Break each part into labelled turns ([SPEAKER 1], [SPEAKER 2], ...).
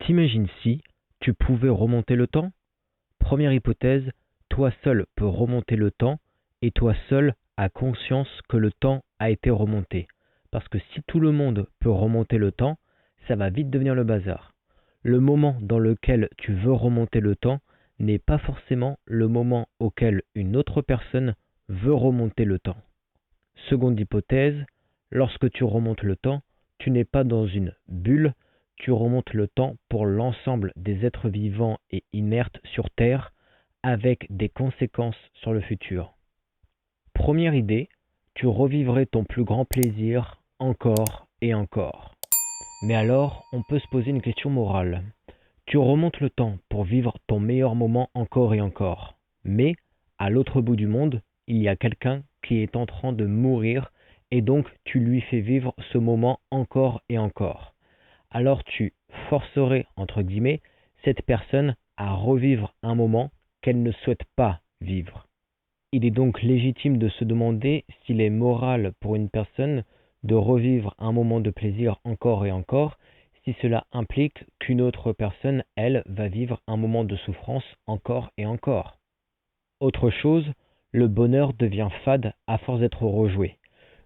[SPEAKER 1] T'imagines si tu pouvais remonter le temps? Première hypothèse, toi seul peux remonter le temps et toi seul as conscience que le temps a été remonté. Parce que si tout le monde peut remonter le temps, ça va vite devenir le bazar. Le moment dans lequel tu veux remonter le temps n'est pas forcément le moment auquel une autre personne veut remonter le temps. Seconde hypothèse, lorsque tu remontes le temps, tu n'es pas dans une bulle, tu remontes le temps pour l'ensemble des êtres vivants et inertes sur Terre, avec des conséquences sur le futur. Première idée, tu revivrais ton plus grand plaisir encore et encore. Mais alors, on peut se poser une question morale. Tu remontes le temps pour vivre ton meilleur moment encore et encore. Mais, à l'autre bout du monde, il y a quelqu'un qui est en train de mourir et donc tu lui fais vivre ce moment encore et encore. Alors tu forcerais, entre guillemets, cette personne à revivre un moment qu'elle ne souhaite pas vivre. Il est donc légitime de se demander s'il est moral pour une personne de revivre un moment de plaisir encore et encore, si cela implique qu'une autre personne, elle, va vivre un moment de souffrance encore et encore. Autre chose, le bonheur devient fade à force d'être rejoué.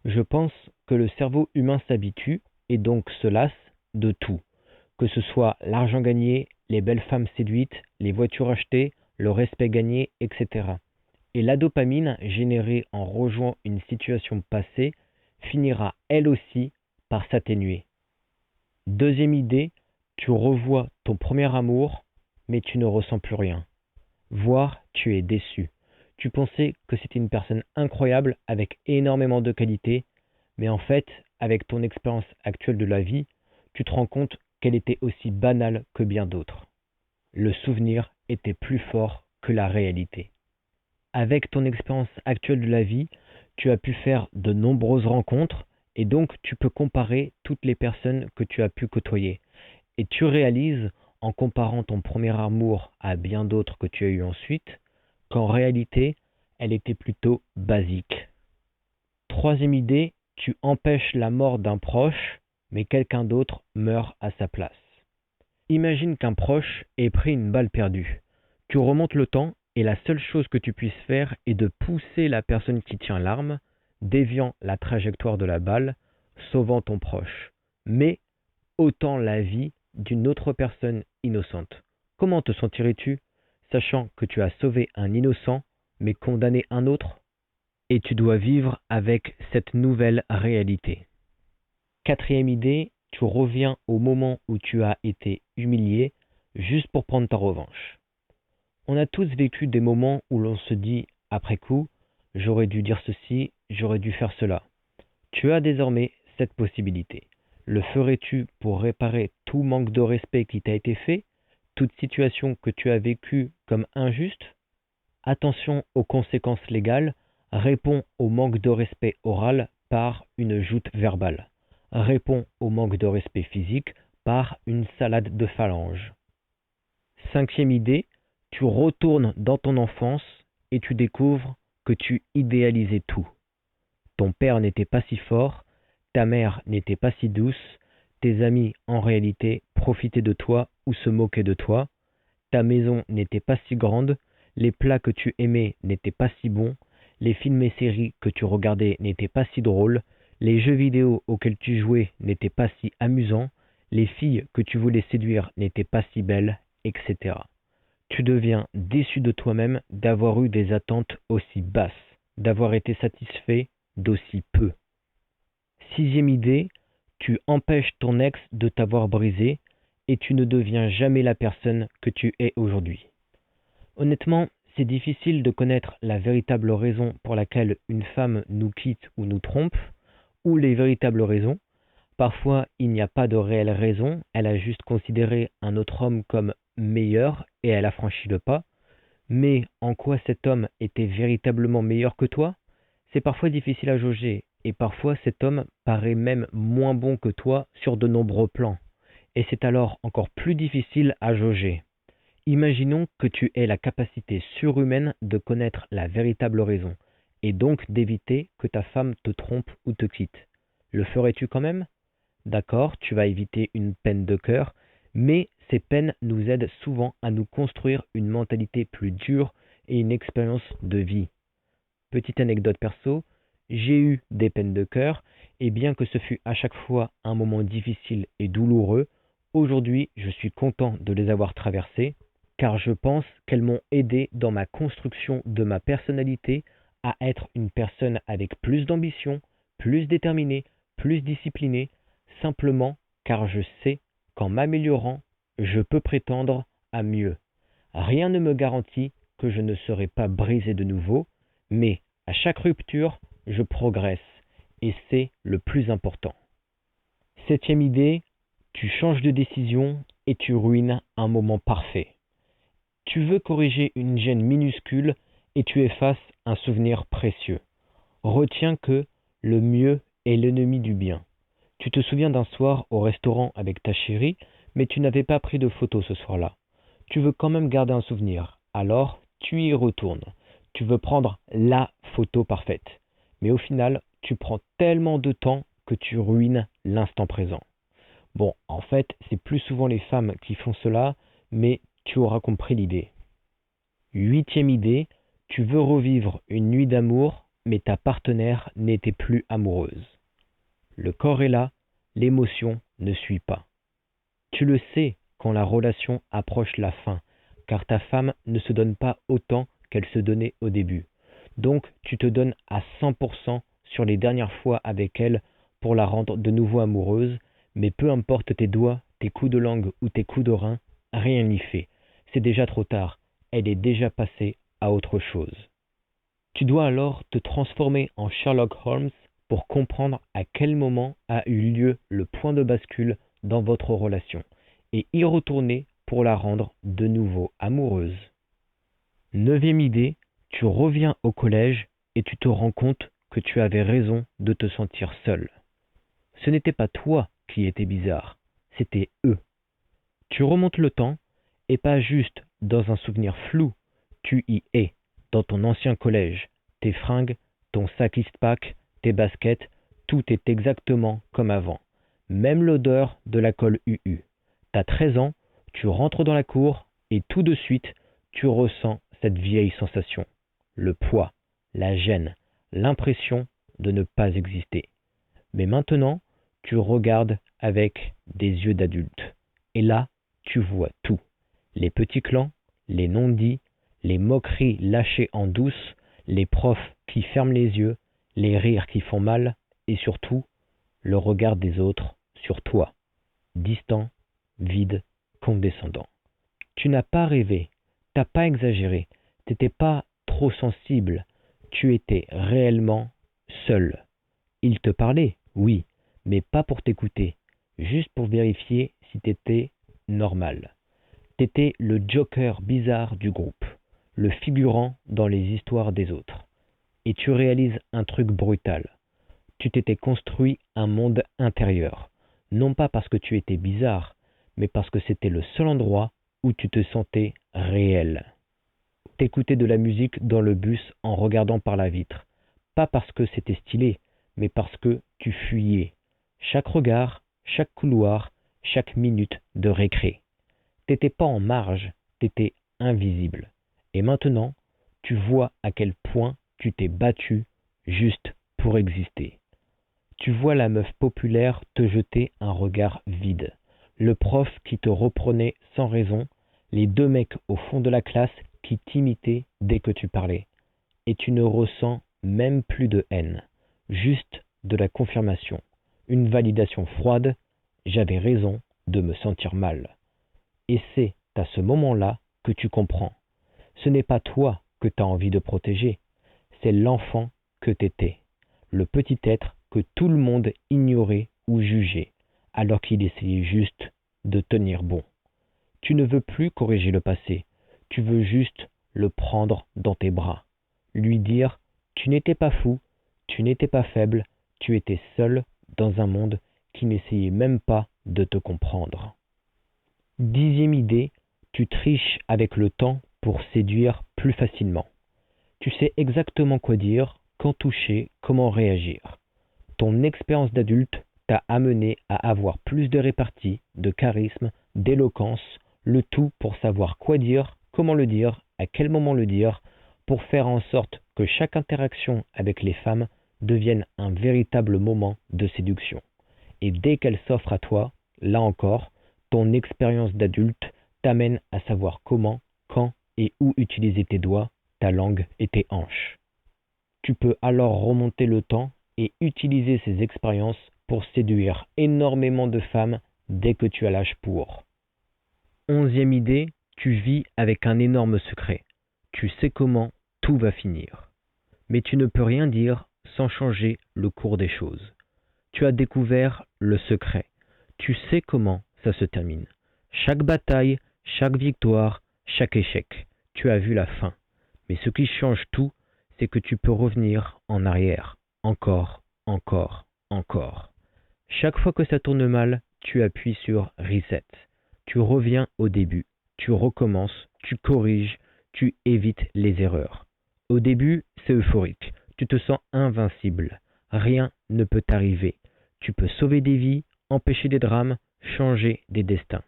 [SPEAKER 1] Je pense que le cerveau humain s'habitue et donc se lasse de tout, que ce soit l'argent gagné, les belles femmes séduites, les voitures achetées, le respect gagné, etc. Et la dopamine générée en rejoignant une situation passée finira elle aussi par s'atténuer. Deuxième idée, tu revois ton premier amour, mais tu ne ressens plus rien. Voire tu es déçu. Tu pensais que c'était une personne incroyable avec énormément de qualités, mais en fait, avec ton expérience actuelle de la vie, tu te rends compte qu'elle était aussi banale que bien d'autres. Le souvenir était plus fort que la réalité. Avec ton expérience actuelle de la vie, tu as pu faire de nombreuses rencontres et donc tu peux comparer toutes les personnes que tu as pu côtoyer. Et tu réalises, en comparant ton premier amour à bien d'autres que tu as eu ensuite, qu'en réalité, elle était plutôt basique. Troisième idée, tu empêches la mort d'un proche, mais quelqu'un d'autre meurt à sa place. Imagine qu'un proche ait pris une balle perdue. Tu remontes le temps et la seule chose que tu puisses faire est de pousser la personne qui tient l'arme, déviant la trajectoire de la balle, sauvant ton proche, mais ôtant la vie d'une autre personne innocente. Comment te sentirais-tu, sachant que tu as sauvé un innocent, mais condamné un autre? Et tu dois vivre avec cette nouvelle réalité. Quatrième idée, tu reviens au moment où tu as été humilié, juste pour prendre ta revanche. On a tous vécu des moments où l'on se dit, après coup, j'aurais dû dire ceci, j'aurais dû faire cela. Tu as désormais cette possibilité. Le ferais-tu pour réparer tout manque de respect qui t'a été fait, toute situation que tu as vécue comme injuste? Attention aux conséquences légales, réponds au manque de respect oral par une joute verbale. Réponds au manque de respect physique par une salade de phalanges. Cinquième idée, tu retournes dans ton enfance et tu découvres que tu idéalisais tout. Ton père n'était pas si fort, ta mère n'était pas si douce, tes amis en réalité profitaient de toi ou se moquaient de toi, ta maison n'était pas si grande, les plats que tu aimais n'étaient pas si bons, les films et séries que tu regardais n'étaient pas si drôles, les jeux vidéo auxquels tu jouais n'étaient pas si amusants, les filles que tu voulais séduire n'étaient pas si belles, etc. Tu deviens déçu de toi-même d'avoir eu des attentes aussi basses, d'avoir été satisfait d'aussi peu. Sixième idée, tu empêches ton ex de t'avoir brisé et tu ne deviens jamais la personne que tu es aujourd'hui. Honnêtement, c'est difficile de connaître la véritable raison pour laquelle une femme nous quitte ou nous trompe, ou les véritables raisons. Parfois, il n'y a pas de réelle raison, elle a juste considéré un autre homme comme meilleur et elle a franchi le pas. Mais en quoi cet homme était véritablement meilleur que toi? C'est parfois difficile à jauger, et parfois cet homme paraît même moins bon que toi sur de nombreux plans, et c'est alors encore plus difficile à jauger. Imaginons que tu aies la capacité surhumaine de connaître la véritable raison, et donc d'éviter que ta femme te trompe ou te quitte. Le ferais-tu quand même? D'accord, tu vas éviter une peine de cœur, Mais ces peines nous aident souvent à nous construire une mentalité plus dure et une expérience de vie. Petite anecdote perso, j'ai eu des peines de cœur et bien que ce fut à chaque fois un moment difficile et douloureux, aujourd'hui je suis content de les avoir traversées car je pense qu'elles m'ont aidé dans ma construction de ma personnalité à être une personne avec plus d'ambition, plus déterminée, plus disciplinée, simplement car je sais qu'en m'améliorant, je peux prétendre à mieux. Rien ne me garantit que je ne serai pas brisé de nouveau, mais à chaque rupture, je progresse et c'est le plus important. Septième idée, tu changes de décision et tu ruines un moment parfait. Tu veux corriger une gêne minuscule et tu effaces un souvenir précieux. Retiens que le mieux est l'ennemi du bien. Tu te souviens d'un soir au restaurant avec ta chérie, mais tu n'avais pas pris de photo ce soir-là. Tu veux quand même garder un souvenir, alors tu y retournes. Tu veux prendre la photo parfaite. Mais au final, tu prends tellement de temps que tu ruines l'instant présent. Bon, en fait, c'est plus souvent les femmes qui font cela, mais tu auras compris l'idée. Huitième idée, tu veux revivre une nuit d'amour, mais ta partenaire n'était plus amoureuse. Le corps est là, l'émotion ne suit pas. Tu le sais quand la relation approche la fin, car ta femme ne se donne pas autant qu'elle se donnait au début. Donc tu te donnes à 100% sur les dernières fois avec elle pour la rendre de nouveau amoureuse, mais peu importe tes doigts, tes coups de langue ou tes coups de rein, rien n'y fait. C'est déjà trop tard, elle est déjà passée à autre chose. Tu dois alors te transformer en Sherlock Holmes pour comprendre à quel moment a eu lieu le point de bascule dans votre relation et y retourner pour la rendre de nouveau amoureuse. Neuvième idée, tu reviens au collège et tu te rends compte que tu avais raison de te sentir seul. Ce n'était pas toi qui étais bizarre, c'était eux. Tu remontes le temps et pas juste dans un souvenir flou, tu y es, dans ton ancien collège. Tes fringues, ton sac Eastpak, tes baskets, tout est exactement comme avant. Même l'odeur de la colle UU. T'as 13 ans, tu rentres dans la cour et tout de suite, tu ressens cette vieille sensation. Le poids, la gêne, l'impression de ne pas exister. Mais maintenant, tu regardes avec des yeux d'adulte. Et là, tu vois tout. Les petits clans, les non-dits, les moqueries lâchées en douce, les profs qui ferment les yeux, les rires qui font mal, et surtout, le regard des autres sur toi, distant, vide, condescendant. Tu n'as pas rêvé, t'as pas exagéré, t'étais pas trop sensible, tu étais réellement seul. Il te parlait, oui, mais pas pour t'écouter, juste pour vérifier si t'étais normal. T'étais le joker bizarre du groupe, le figurant dans les histoires des autres. Et tu réalises un truc brutal. Tu t'étais construit un monde intérieur, non pas parce que tu étais bizarre, mais parce que c'était le seul endroit où tu te sentais réel. T'écoutais de la musique dans le bus en regardant par la vitre, pas parce que c'était stylé, mais parce que tu fuyais. Chaque regard, chaque couloir, chaque minute de récré. T'étais pas en marge, t'étais invisible. Et maintenant, tu vois à quel point tu t'es battu juste pour exister. Tu vois la meuf populaire te jeter un regard vide, le prof qui te reprenait sans raison, les deux mecs au fond de la classe qui t'imitaient dès que tu parlais. Et tu ne ressens même plus de haine, juste de la confirmation, une validation froide, j'avais raison de me sentir mal. Et c'est à ce moment-là que tu comprends. Ce n'est pas toi que tu as envie de protéger, c'est l'enfant que t'étais, le petit être que tout le monde ignorait ou jugeait, alors qu'il essayait juste de tenir bon. Tu ne veux plus corriger le passé, tu veux juste le prendre dans tes bras, lui dire tu n'étais pas fou, tu n'étais pas faible, tu étais seul dans un monde qui n'essayait même pas de te comprendre. Dixième idée, tu triches avec le temps pour séduire plus facilement. Tu sais exactement quoi dire, quand toucher, comment réagir. Ton expérience d'adulte t'a amené à avoir plus de répartie, de charisme, d'éloquence, le tout pour savoir quoi dire, comment le dire, à quel moment le dire, pour faire en sorte que chaque interaction avec les femmes devienne un véritable moment de séduction. Et dès qu'elle s'offre à toi, là encore, ton expérience d'adulte t'amène à savoir comment, quand et où utiliser tes doigts, ta langue et tes hanches. Tu peux alors remonter le temps et utiliser ces expériences pour séduire énormément de femmes dès que tu as l'âge pour. 11e idée, tu vis avec un énorme secret. Tu sais comment tout va finir. Mais tu ne peux rien dire sans changer le cours des choses. Tu as découvert le secret. Tu sais comment ça se termine. Chaque bataille, chaque victoire, chaque échec. Tu as vu la fin. Mais ce qui change tout, c'est que tu peux revenir en arrière. Encore, encore, encore. Chaque fois que ça tourne mal, tu appuies sur Reset. Tu reviens au début. Tu recommences, tu corriges, tu évites les erreurs. Au début, c'est euphorique. Tu te sens invincible. Rien ne peut t'arriver. Tu peux sauver des vies, empêcher des drames, changer des destins.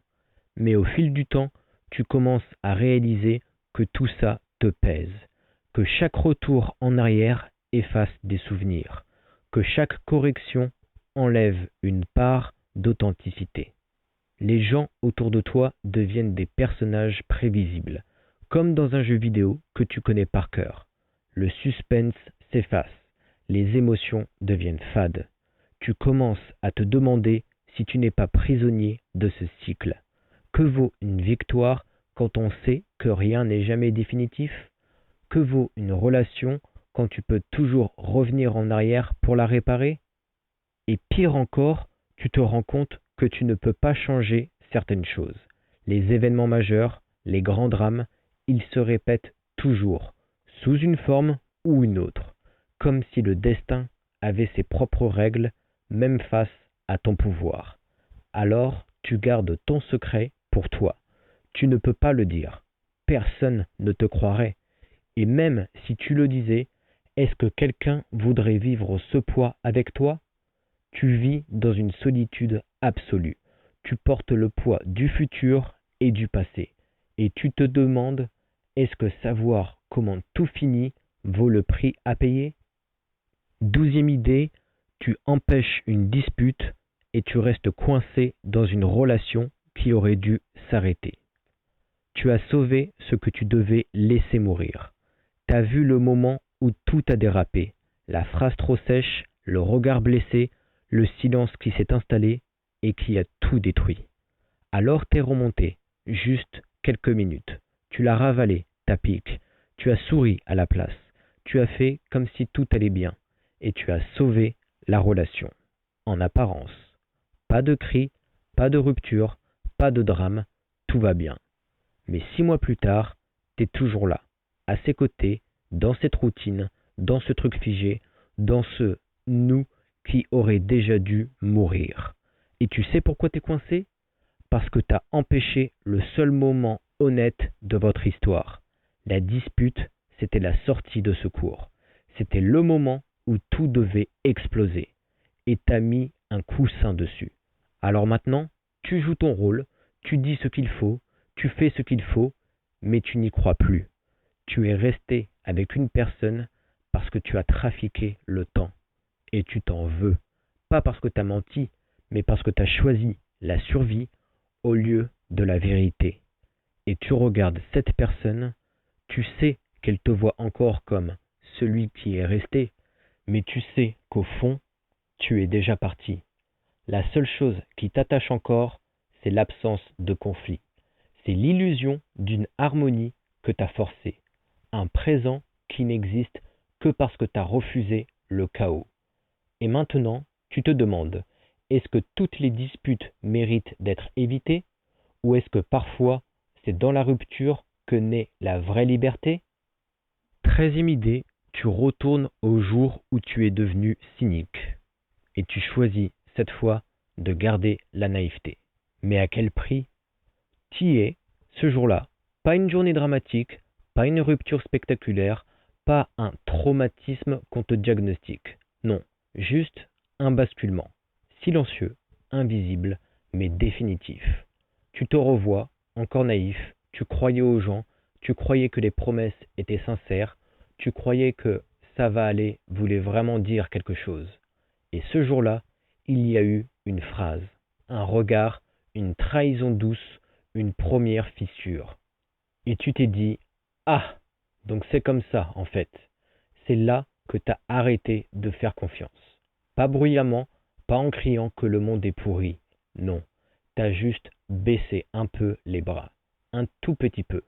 [SPEAKER 1] Mais au fil du temps, tu commences à réaliser que tout ça te pèse, que chaque retour en arrière efface des souvenirs, que chaque correction enlève une part d'authenticité. Les gens autour de toi deviennent des personnages prévisibles, comme dans un jeu vidéo que tu connais par cœur. Le suspense s'efface, les émotions deviennent fades. Tu commences à te demander si tu n'es pas prisonnier de ce cycle. Que vaut une victoire quand on sait que rien n'est jamais définitif? Que vaut une relation quand tu peux toujours revenir en arrière pour la réparer? Et pire encore, tu te rends compte que tu ne peux pas changer certaines choses. Les événements majeurs, les grands drames, ils se répètent toujours, sous une forme ou une autre, comme si le destin avait ses propres règles, même face à ton pouvoir. Alors, tu gardes ton secret pour toi. Tu ne peux pas le dire. Personne ne te croirait. Et même si tu le disais, est-ce que quelqu'un voudrait vivre ce poids avec toi? Tu vis dans une solitude absolue. Tu portes le poids du futur et du passé. Et tu te demandes, est-ce que savoir comment tout finit vaut le prix à payer? 12e idée, tu empêches une dispute et tu restes coincé dans une relation qui aurait dû s'arrêter. Tu as sauvé ce que tu devais laisser mourir. Tu as vu le moment où tout a dérapé, la phrase trop sèche, le regard blessé, le silence qui s'est installé et qui a tout détruit. Alors t'es remonté, juste quelques minutes. Tu l'as ravalé, ta pique. Tu as souri à la place. Tu as fait comme si tout allait bien. Et tu as sauvé la relation. En apparence. Pas de cris, pas de rupture, pas de drame, tout va bien. Mais 6 mois plus tard, t'es toujours là, à ses côtés, dans cette routine, dans ce truc figé, dans ce nous qui aurait déjà dû mourir. Et tu sais pourquoi t'es coincé? Parce que t'as empêché le seul moment honnête de votre histoire. La dispute, c'était la sortie de secours. C'était le moment où tout devait exploser. Et t'as mis un coussin dessus. Alors maintenant, tu joues ton rôle, tu dis ce qu'il faut, tu fais ce qu'il faut, mais tu n'y crois plus. Tu es resté avec une personne parce que tu as trafiqué le temps. Et tu t'en veux. Pas parce que tu as menti, mais parce que tu as choisi la survie au lieu de la vérité. Et tu regardes cette personne, tu sais qu'elle te voit encore comme celui qui est resté, mais tu sais qu'au fond, tu es déjà parti. La seule chose qui t'attache encore, c'est l'absence de conflit. C'est l'illusion d'une harmonie que tu as forcée. Un présent qui n'existe que parce que tu as refusé le chaos. Et maintenant, tu te demandes, est-ce que toutes les disputes méritent d'être évitées? Ou est-ce que parfois, c'est dans la rupture que naît la vraie liberté? 13e idée, tu retournes au jour où tu es devenu cynique. Et tu choisis, cette fois, de garder la naïveté. Mais à quel prix? T'y es, ce jour-là, pas une journée dramatique, pas une rupture spectaculaire, pas un traumatisme qu'on te diagnostique. Non, juste un basculement. Silencieux, invisible, mais définitif. Tu te revois, encore naïf, tu croyais aux gens, tu croyais que les promesses étaient sincères, tu croyais que ça va aller voulait vraiment dire quelque chose. Et ce jour-là, il y a eu une phrase, un regard, une trahison douce, une première fissure. Et tu t'es dit, ah, donc c'est comme ça en fait. C'est là que t'as arrêté de faire confiance. Pas bruyamment, pas en criant que le monde est pourri. Non, t'as juste baissé un peu les bras. Un tout petit peu.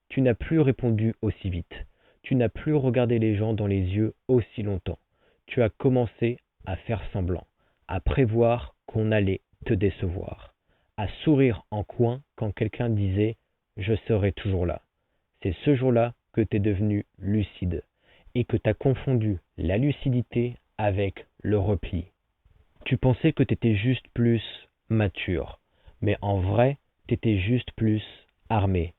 [SPEAKER 1] Tu n'as plus répondu aussi vite. Tu n'as plus regardé les gens dans les yeux aussi longtemps. Tu as commencé à faire semblant, à prévoir qu'on allait te décevoir, à sourire en coin quand quelqu'un disait je serai toujours là. C'est ce jour-là que tu es devenu lucide et que tu as confondu la lucidité avec le repli. Tu pensais que tu étais juste plus mature, mais en vrai, tu étais juste plus armé.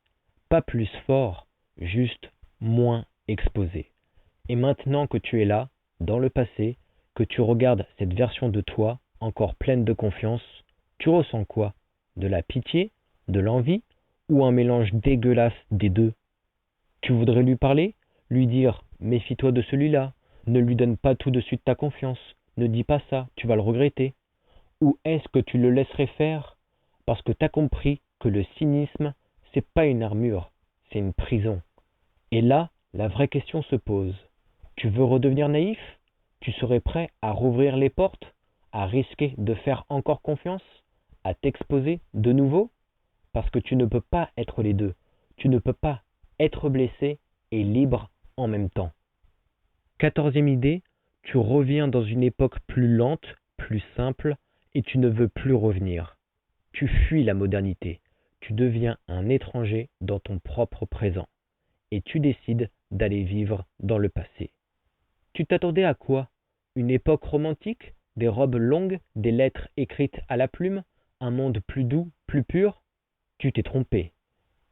[SPEAKER 1] Pas plus fort, juste moins exposé. Et maintenant que tu es là, dans le passé, que tu regardes cette version de toi, encore pleine de confiance, tu ressens quoi? De la pitié? De l'envie? Ou un mélange dégueulasse des deux? Tu voudrais lui parler? Lui dire méfie-toi de celui-là, ne lui donne pas tout de suite ta confiance, ne dis pas ça, tu vas le regretter. Ou est-ce que tu le laisserais faire parce que tu as compris que le cynisme, c'est pas une armure, c'est une prison. Et là, la vraie question se pose. Tu veux redevenir naïf? Tu serais prêt à rouvrir les portes? À risquer de faire encore confiance? À t'exposer de nouveau? Parce que tu ne peux pas être les deux. Tu ne peux pas être blessé et libre en même temps. 14e idée, tu reviens dans une époque plus lente, plus simple, et tu ne veux plus revenir. Tu fuis la modernité. Tu deviens un étranger dans ton propre présent. Et tu décides d'aller vivre dans le passé. Tu t'attendais à quoi? Une époque romantique? Des robes longues? Des lettres écrites à la plume? Un monde plus doux, plus pur? Tu t'es trompé.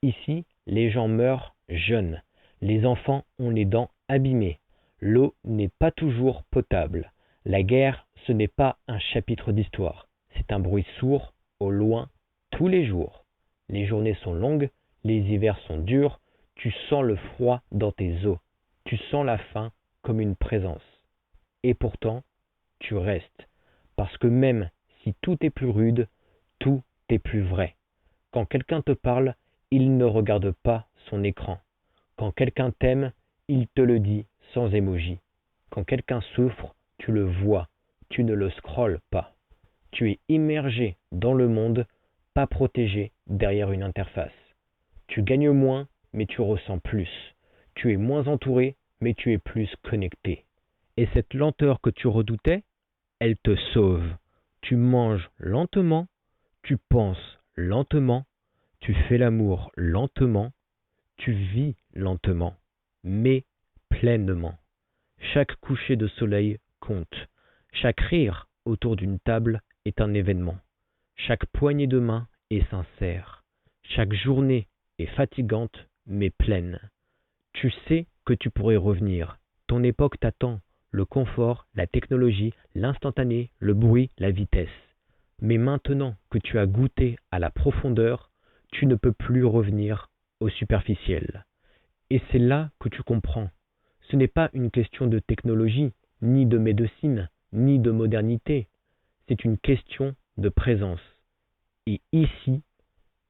[SPEAKER 1] Ici, les gens meurent jeunes. Les enfants ont les dents abîmées. L'eau n'est pas toujours potable. La guerre, ce n'est pas un chapitre d'histoire. C'est un bruit sourd, au loin, tous les jours. Les journées sont longues, les hivers sont durs, tu sens le froid dans tes os. Tu sens la faim comme une présence. Et pourtant, tu restes. Parce que même si tout est plus rude, tout est plus vrai. Quand quelqu'un te parle, il ne regarde pas son écran. Quand quelqu'un t'aime, il te le dit sans émoji. Quand quelqu'un souffre, tu le vois, tu ne le scrolles pas. Tu es immergé dans le monde, pas protégé derrière une interface. Tu gagnes moins, mais tu ressens plus. Tu es moins entouré, mais tu es plus connecté. Et cette lenteur que tu redoutais, elle te sauve. Tu manges lentement, tu penses lentement, tu fais l'amour lentement, tu vis lentement, mais pleinement. Chaque coucher de soleil compte. Chaque rire autour d'une table est un événement. Chaque poignée de main est sincère. Chaque journée est fatigante mais pleine. Tu sais que tu pourrais revenir. Ton époque t'attend. Le confort, la technologie, l'instantané, le bruit, la vitesse. Mais maintenant que tu as goûté à la profondeur, tu ne peux plus revenir au superficiel. Et c'est là que tu comprends. Ce n'est pas une question de technologie, ni de médecine, ni de modernité. C'est une question de présence. Et ici,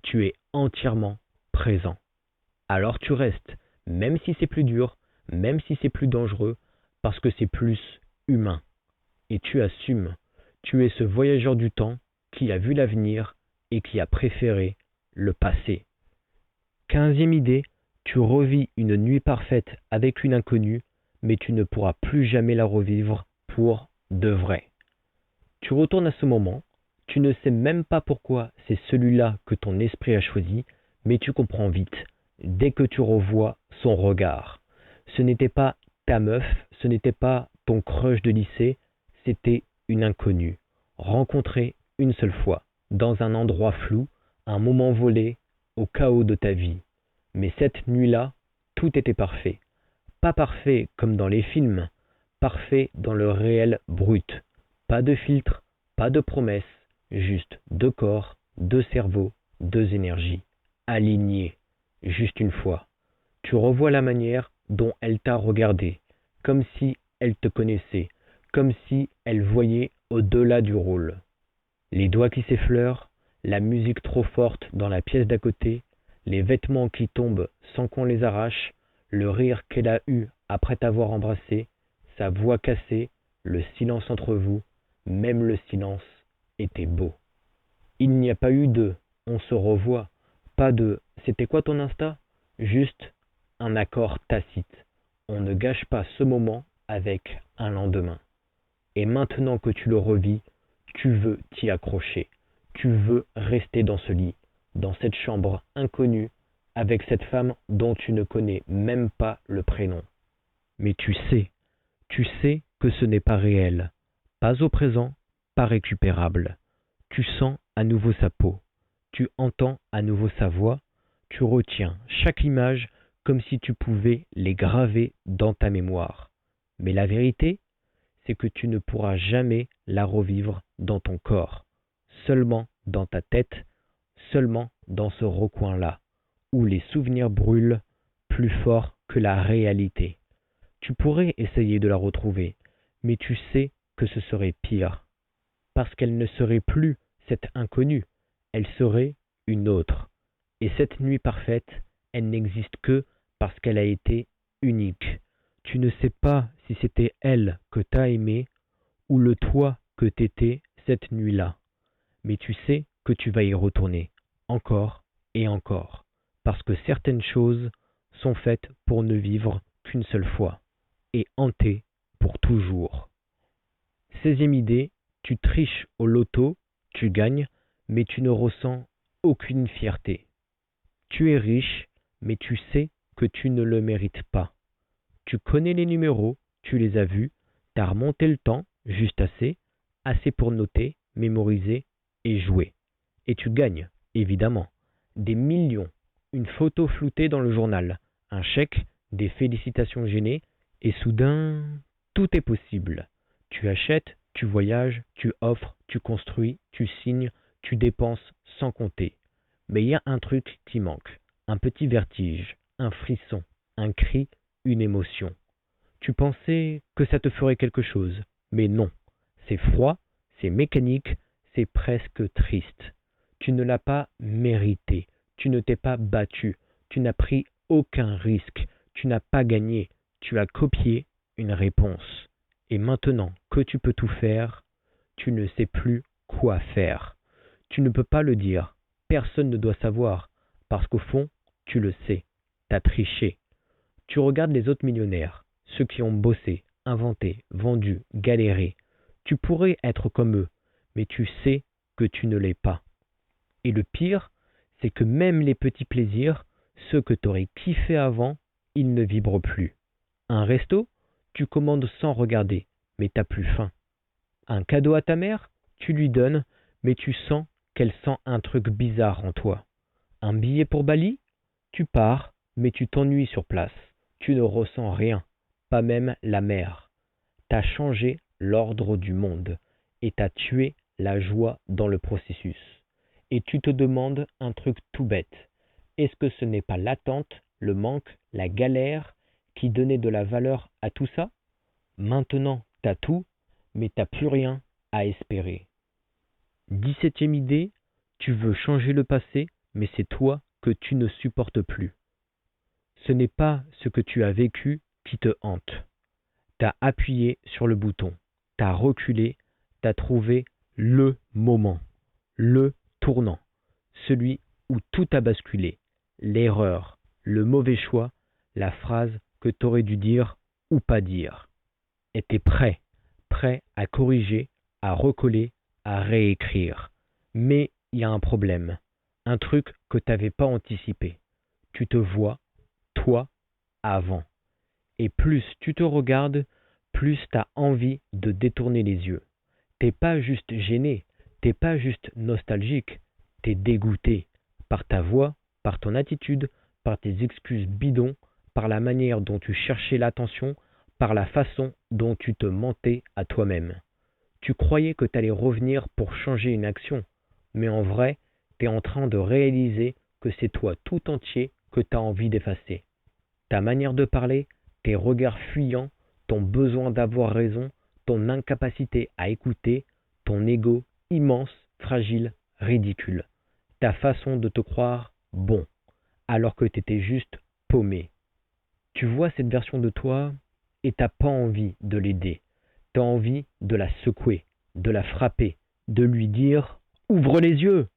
[SPEAKER 1] tu es entièrement présent. Alors tu restes, même si c'est plus dur, même si c'est plus dangereux, parce que c'est plus humain. Et tu assumes. Tu es ce voyageur du temps qui a vu l'avenir et qui a préféré le passé. 15e idée, tu revis une nuit parfaite avec une inconnue, mais tu ne pourras plus jamais la revivre pour de vrai. Tu retournes à ce moment, tu ne sais même pas pourquoi c'est celui-là que ton esprit a choisi, mais tu comprends vite, dès que tu revois son regard. Ce n'était pas ta meuf, ce n'était pas ton crush de lycée, c'était une inconnue, rencontrée une seule fois, dans un endroit flou, un moment volé, au chaos de ta vie. Mais cette nuit-là, tout était parfait. Pas parfait comme dans les films, parfait dans le réel brut. Pas de filtre, pas de promesses, juste deux corps, deux cerveaux, deux énergies, alignées, juste une fois. Tu revois la manière dont elle t'a regardé, comme si elle te connaissait, comme si elle voyait au-delà du rôle. Les doigts qui s'effleurent, la musique trop forte dans la pièce d'à côté, les vêtements qui tombent sans qu'on les arrache, le rire qu'elle a eu après t'avoir embrassé, sa voix cassée, le silence entre vous, même le silence était beau. Il n'y a pas eu de on se revoit, pas de c'était quoi ton Insta? Juste un accord tacite. On ne gâche pas ce moment avec un lendemain. Et maintenant que tu le revis, tu veux t'y accrocher. Tu veux rester dans ce lit, dans cette chambre inconnue, avec cette femme dont tu ne connais même pas le prénom. Mais tu sais que ce n'est pas réel, pas au présent, pas récupérable. Tu sens à nouveau sa peau, tu entends à nouveau sa voix, tu retiens chaque image comme si tu pouvais les graver dans ta mémoire. Mais la vérité, c'est que tu ne pourras jamais la revivre dans ton corps, seulement dans ta tête, seulement dans ce recoin-là, où les souvenirs brûlent plus fort que la réalité. Tu pourrais essayer de la retrouver, mais tu sais que ce serait pire, parce qu'elle ne serait plus cette inconnue, elle serait une autre. Et cette nuit parfaite, elle n'existe que parce qu'elle a été unique. Tu ne sais pas si c'était elle que t'as aimé ou le toi que t'étais cette nuit-là, mais tu sais que tu vas y retourner, encore et encore, parce que certaines choses sont faites pour ne vivre qu'une seule fois, et hantées pour toujours. 16e idée, tu triches au loto, tu gagnes, mais tu ne ressens aucune fierté. Tu es riche, mais tu sais que tu ne le mérites pas. Tu connais les numéros, tu les as vus, t'as remonté le temps, juste assez, assez pour noter, mémoriser et jouer. Et tu gagnes, évidemment, des millions, une photo floutée dans le journal, un chèque, des félicitations gênées, et soudain, tout est possible. Tu achètes, tu voyages, tu offres, tu construis, tu signes, tu dépenses sans compter. Mais il y a un truc qui manque, un petit vertige, un frisson, un cri, une émotion. Tu pensais que ça te ferait quelque chose, mais non. C'est froid, c'est mécanique, c'est presque triste. Tu ne l'as pas mérité, tu ne t'es pas battu, tu n'as pris aucun risque, tu n'as pas gagné, tu as copié une réponse. Et maintenant que tu peux tout faire, tu ne sais plus quoi faire. Tu ne peux pas le dire, personne ne doit savoir, parce qu'au fond, tu le sais, t'as triché. Tu regardes les autres millionnaires, ceux qui ont bossé, inventé, vendu, galéré. Tu pourrais être comme eux, mais tu sais que tu ne l'es pas. Et le pire, c'est que même les petits plaisirs, ceux que t'aurais kiffé avant, ils ne vibrent plus. Un resto, tu commandes sans regarder, mais t'as plus faim. Un cadeau à ta mère, tu lui donnes, mais tu sens qu'elle sent un truc bizarre en toi. Un billet pour Bali, tu pars, mais tu t'ennuies sur place. Tu ne ressens rien, pas même la mer. T'as changé l'ordre du monde et t'as tué la joie dans le processus. Et tu te demandes un truc tout bête. Est-ce que ce n'est pas l'attente, le manque, la galère qui donnait de la valeur à tout ça? Maintenant, t'as tout, mais t'as plus rien à espérer. 17e idée, tu veux changer le passé, mais c'est toi que tu ne supportes plus. Ce n'est pas ce que tu as vécu qui te hante. T'as appuyé sur le bouton, t'as reculé, t'as trouvé le moment, le tournant, celui où tout a basculé, l'erreur, le mauvais choix, la phrase que t'aurais dû dire ou pas dire. Et t'es prêt, prêt à corriger, à recoller, à réécrire. Mais il y a un problème, un truc que t'avais pas anticipé. Tu te vois, toi, avant. Et plus tu te regardes, plus t'as envie de détourner les yeux. T'es pas juste gêné, t'es pas juste nostalgique, t'es dégoûté par ta voix, par ton attitude, par tes excuses bidons, par la manière dont tu cherchais l'attention, par la façon dont tu te mentais à toi-même. Tu croyais que t'allais revenir pour changer une action, mais en vrai, tu es en train de réaliser que c'est toi tout entier que tu as envie d'effacer. Ta manière de parler, tes regards fuyants, ton besoin d'avoir raison, ton incapacité à écouter, ton ego immense, fragile, ridicule. Ta façon de te croire bon, alors que tu étais juste paumé. Tu vois cette version de toi et t'as pas envie de l'aider. T'as envie de la secouer, de la frapper, de lui dire ouvre les yeux.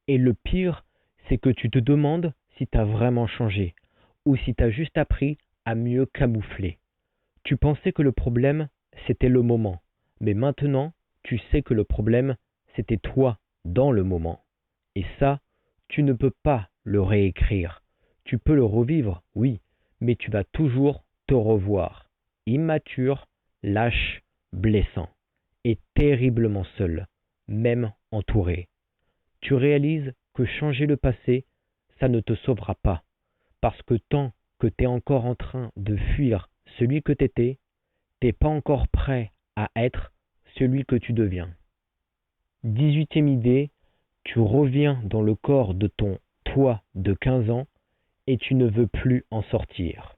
[SPEAKER 1] Et le pire, c'est que tu te demandes si t'as vraiment changé ou si t'as juste appris à mieux camoufler. Tu pensais que le problème, c'était le moment, mais maintenant, tu sais que le problème, c'était toi dans le moment. Et ça, tu ne peux pas le réécrire. Tu peux le revivre, oui, mais tu vas toujours te revoir. Immature, lâche, blessant. Et terriblement seul, même entouré. Tu réalises que changer le passé, ça ne te sauvera pas. Parce que tant que tu es encore en train de fuir celui que tu étais, tu n'es pas encore prêt à être celui que tu deviens. 18e idée, tu reviens dans le corps de ton toi de 15 ans et tu ne veux plus en sortir.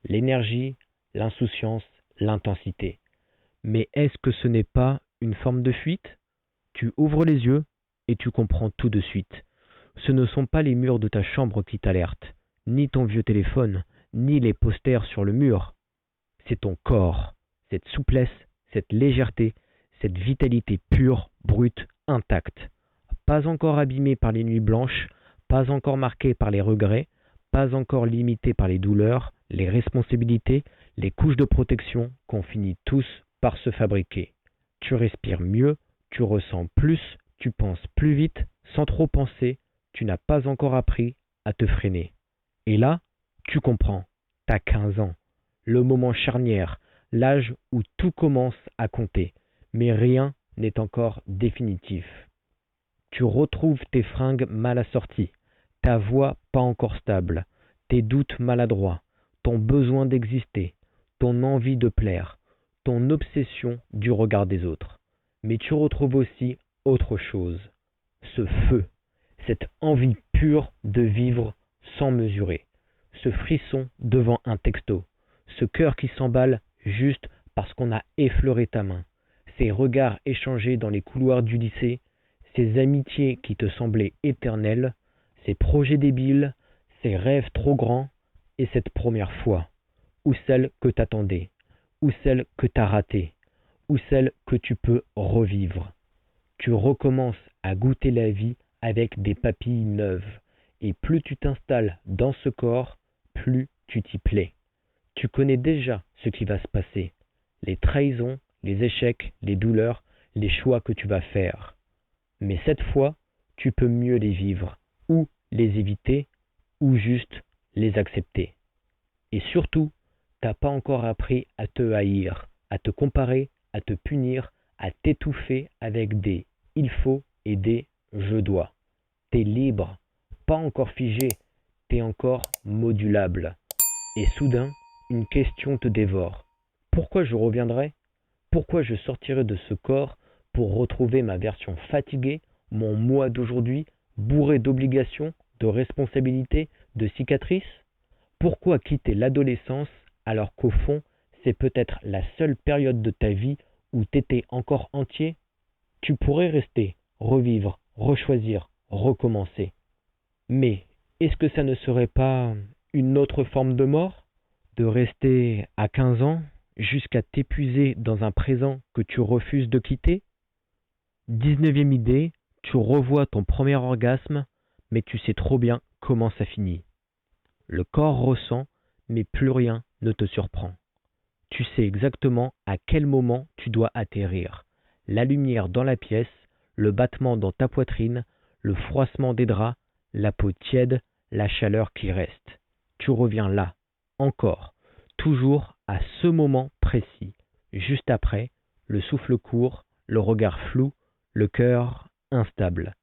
[SPEAKER 1] L'énergie, l'insouciance, l'intensité. Mais est-ce que ce n'est pas une forme de fuite? Tu ouvres les yeux et tu comprends tout de suite. Ce ne sont pas les murs de ta chambre qui t'alertent, ni ton vieux téléphone, ni les posters sur le mur. C'est ton corps, cette souplesse, cette légèreté, cette vitalité pure, brute, intacte. Pas encore abîmée par les nuits blanches, pas encore marquée par les regrets, pas encore limitée par les douleurs, les responsabilités, les couches de protection qu'on finit tous par se fabriquer. Tu respires mieux, tu ressens plus, tu penses plus vite, sans trop penser, tu n'as pas encore appris à te freiner. Et là, tu comprends, t'as 15 ans, le moment charnière, l'âge où tout commence à compter, mais rien n'est encore définitif. Tu retrouves tes fringues mal assorties, ta voix pas encore stable, tes doutes maladroits, ton besoin d'exister, ton envie de plaire, ton obsession du regard des autres. Mais tu retrouves aussi autre chose, ce feu, cette envie pure de vivre sans mesurer, ce frisson devant un texto, ce cœur qui s'emballe juste parce qu'on a effleuré ta main, ces regards échangés dans les couloirs du lycée, ces amitiés qui te semblaient éternelles, ces projets débiles, ces rêves trop grands, et cette première fois, ou celle que t'attendais, ou celle que t'as ratée, ou celle que tu peux revivre. Tu recommences à goûter la vie avec des papilles neuves, et plus tu t'installes dans ce corps, plus tu t'y plais. Tu connais déjà ce qui va se passer, les trahisons, les échecs, les douleurs, les choix que tu vas faire. Mais cette fois, tu peux mieux les vivre, ou les éviter, ou juste les accepter. Et surtout, t'as pas encore appris à te haïr, à te comparer, à te punir, à t'étouffer avec des il faut et des je dois. T'es libre, pas encore figé, t'es encore modulable. Et soudain, une question te dévore. Pourquoi je reviendrai? Pourquoi je sortirai de ce corps pour retrouver ma version fatiguée, mon moi d'aujourd'hui, bourré d'obligations, de responsabilités, de cicatrices? Pourquoi quitter l'adolescence alors qu'au fond, c'est peut-être la seule période de ta vie où t'étais encore entier? Tu pourrais rester, revivre, rechoisir, recommencer. Mais est-ce que ça ne serait pas une autre forme de mort? De rester à 15 ans jusqu'à t'épuiser dans un présent que tu refuses de quitter? 19e idée, tu revois ton premier orgasme, mais tu sais trop bien comment ça finit. Le corps ressent, mais plus rien ne te surprend. Tu sais exactement à quel moment tu dois atterrir. La lumière dans la pièce, le battement dans ta poitrine, le froissement des draps, la peau tiède, la chaleur qui reste. Tu reviens là, encore, toujours à ce moment précis. Juste après, le souffle court, le regard flou, le cœur instable.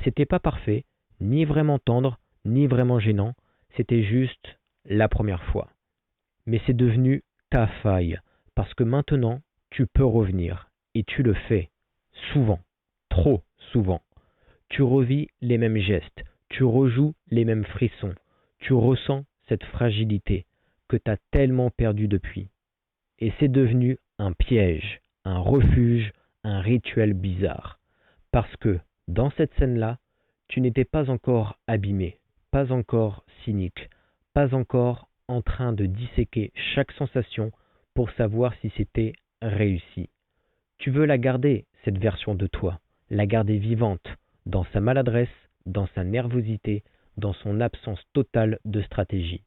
[SPEAKER 1] C'était pas parfait, ni vraiment tendre, ni vraiment gênant, c'était juste la première fois. Mais c'est devenu ta faille, parce que maintenant, tu peux revenir, et tu le fais, souvent, trop souvent. Tu revis les mêmes gestes, tu rejoues les mêmes frissons, tu ressens cette fragilité que tu as tellement perdue depuis. Et c'est devenu un piège, un refuge, un rituel bizarre. Parce que, dans cette scène-là, tu n'étais pas encore abîmé, pas encore cynique, pas encore en train de disséquer chaque sensation pour savoir si c'était réussi. Tu veux la garder, cette version de toi, la garder vivante, dans sa maladresse, dans sa nervosité, dans son absence totale de stratégie.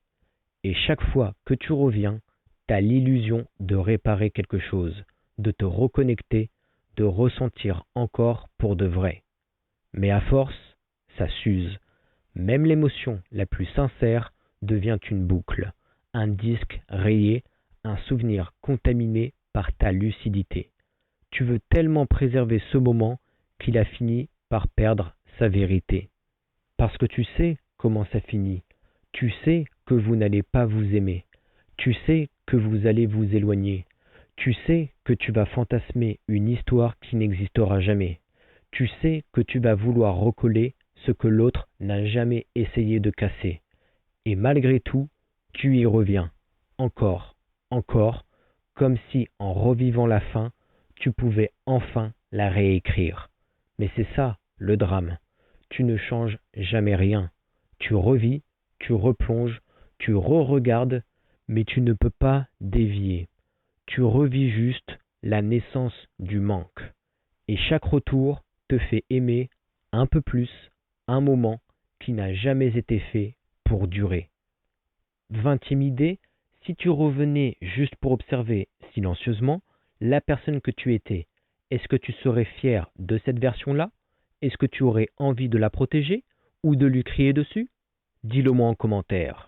[SPEAKER 1] Et chaque fois que tu reviens, tu as l'illusion de réparer quelque chose, de te reconnecter, de ressentir encore pour de vrai. Mais à force, ça s'use. Même l'émotion la plus sincère devient une boucle, un disque rayé, un souvenir contaminé par ta lucidité. Tu veux tellement préserver ce moment qu'il a fini par perdre sa vérité. Parce que tu sais comment ça finit. Tu sais que vous n'allez pas vous aimer. Tu sais que vous allez vous éloigner. Tu sais que tu vas fantasmer une histoire qui n'existera jamais. Tu sais que tu vas vouloir recoller ce que l'autre n'a jamais essayé de casser. Et malgré tout, tu y reviens. Encore, encore, comme si en revivant la fin, tu pouvais enfin la réécrire. Mais c'est ça, le drame. Tu ne changes jamais rien. Tu revis, tu replonges, tu re-regardes, mais tu ne peux pas dévier. Tu revis juste la naissance du manque. Et chaque retour te fait aimer un peu plus un moment qui n'a jamais été fait pour durer. 20e idée, si tu revenais juste pour observer silencieusement la personne que tu étais, est-ce que tu serais fier de cette version-là? Est-ce que tu aurais envie de la protéger ou de lui crier dessus? Dis-le moi en commentaire.